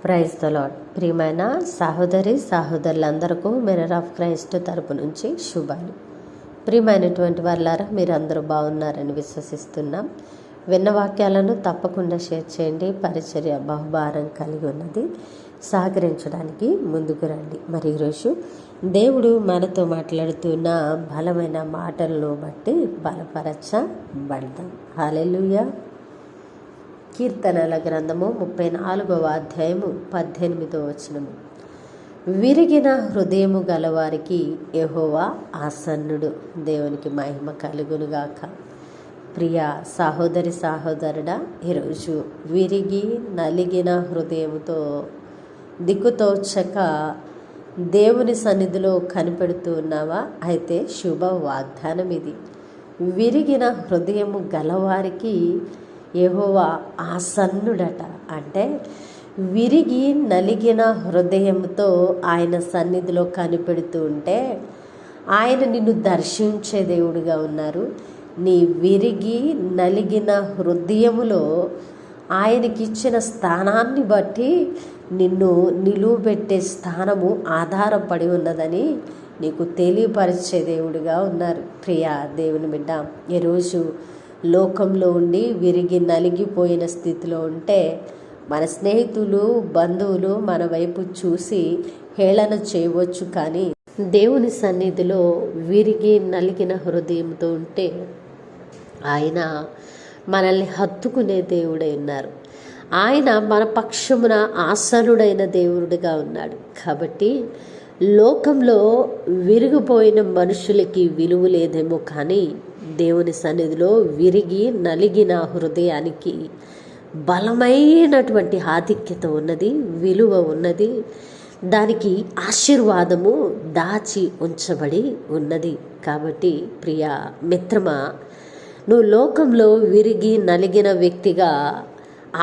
Praise the lord. ప్రియమైన సహోదరులందరికీ mirror of Christ తరపు నుంచి శుభాలు. ప్రియమైనటువంటి వాళ్ళారా, మీరందరూ బాగున్నారని విశ్వసిస్తున్నాం. విన్న వాక్యాలను తప్పకుండా షేర్ చేయండి. పరిచర్య బహుభారం కలిగి ఉన్నది, సహకరించడానికి ముందుకు రండి. మరి ఈరోజు దేవుడు మనతో మాట్లాడుతున్న బలమైన మాటలను బట్టి బలపరచబడదాం. హల్లెలూయా. కీర్తనల గ్రంథము 34వ అధ్యాయము 18వ వచనము. విరిగిన హృదయము గలవారికి యెహోవా ఆసన్నుడు. దేవునికి మహిమ కలుగునుగాక. ప్రియ సహోదరుడా, ఈరోజు విరిగి నలిగిన హృదయముతో దిక్కుతోచక దేవుని సన్నిధిలో కనిపెడుతూ ఉన్నావా? అయితే శుభ వాగ్దానం ఇది. విరిగిన హృదయము గలవారికి యెహోవా ఆసన్నుడట. అంటే విరిగి నలిగిన హృదయంతో ఆయన సన్నిధిలో కనిపెడుతూ ఉంటే ఆయన నిన్ను దర్శించే దేవుడిగా ఉన్నారు. నీ విరిగి నలిగిన హృదయములో ఆయనకిచ్చిన స్థానాన్ని బట్టి నిన్ను నిలువబెట్టే స్థానము ఆధారపడి ఉన్నదని నీకు తెలియపరిచే దేవుడిగా ఉన్నారు. ప్రియా దేవుని బిడ్డ, ఈరోజు లోకంలో ఉండి విరిగి నలిగిపోయిన స్థితిలో ఉంటే మన స్నేహితులు, బంధువులు మన వైపు చూసి హేళన చేయవచ్చు. కానీ దేవుని సన్నిధిలో విరిగి నలిగిన హృదయంతో ఉంటే ఆయన మనల్ని హత్తుకునే దేవుడై ఉన్నారు. ఆయన మన పక్షమున ఆసనుడైన దేవుడిగా ఉన్నాడు. కాబట్టి లోకంలో విరిగిపోయిన మనుషులకి విలువ లేదేమో, కానీ దేవుని సన్నిధిలో విరిగి నలిగిన హృదయానికి బలమైనటువంటి ఆధిక్యత ఉన్నది, విలువ ఉన్నది. దానికి ఆశీర్వాదము దాచి ఉంచబడి ఉన్నది. కాబట్టి ప్రియ మిత్రమా, నువ్వు లోకంలో విరిగి నలిగిన వ్యక్తిగా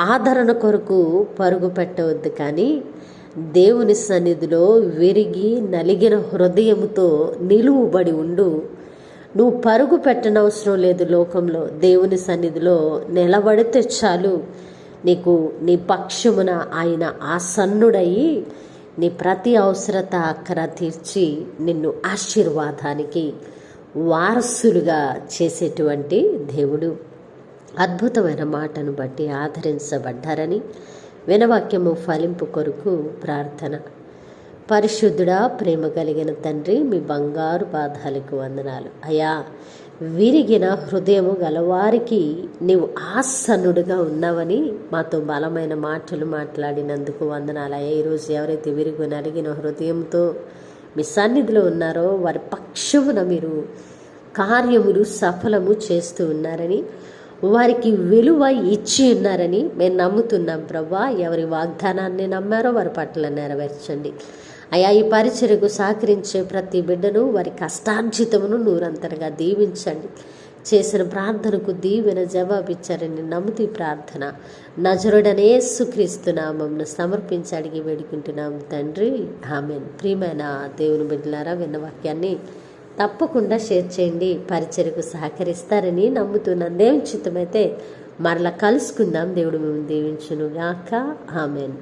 ఆదరణ కొరకు పరుగు పెట్టవద్దు, కానీ దేవుని సన్నిధిలో విరిగి నలిగిన హృదయముతో నిలువబడి ఉండు. నువ్వు పరుగు పెట్టనవసరం లేదు. లోకంలో దేవుని సన్నిధిలో నిలబడితే చాలు. నీకు నీ పక్షమున ఆయన ఆసన్నుడయి నీ ప్రతి అవసరత అక్కర తీర్చి నిన్ను ఆశీర్వాదానికి వారసులుగా చేసేటువంటి దేవుడు. అద్భుతమైన మాటను బట్టి ఆదరించబడ్డారని వినవాక్యము ఫలింపు కొరకు ప్రార్థన. పరిశుద్ధుడా, ప్రేమ కలిగిన తండ్రి, మీ బంగారు పాదాలకు వందనాలు. అయా, విరిగిన హృదయము గలవారికి నీవు ఆసన్నుడుగా ఉన్నావని మాతో బలమైన మాటలు మాట్లాడినందుకు వందనాలు. అయ్యా, ఈరోజు ఎవరైతే విరిగి నలిగిన హృదయంతో మీ సన్నిధిలో ఉన్నారో వారి పక్షమున మీరు కార్యములు సఫలము చేస్తూ ఉన్నారని, వారికి విలువ ఇచ్చి ఉన్నారని మేము నమ్ముతున్నాం. ప్రభా, ఎవరి వాగ్దానాన్ని నమ్మారో వారి పట్ల నెరవేర్చండి. అయా, ఈ పరిచర్యకు సహకరించే ప్రతి బిడ్డను వారి కష్టార్జితమును నూరంతరగా దీవించండి. చేసిన ప్రార్థనకు దీవెన జవాబిచ్చారని నమ్ముతీ ప్రార్థన నజరుడనే యేసుక్రీస్తు నామమున సమర్పించి అడిగి వేడుకుంటున్నాం తండ్రి, ఆమేన్. ప్రియమైన దేవుని బిడ్డలారా, విన్న వాక్యాన్ని తప్పకుండా షేర్ చేయండి. పరిచర్యకు సహకరిస్తారని నమ్ముతున్నాను. దేవుని చిత్తమైతే మరలా కలుసుకుందాం. దేవుడు మేము దీవించును గాక. ఆమేన్.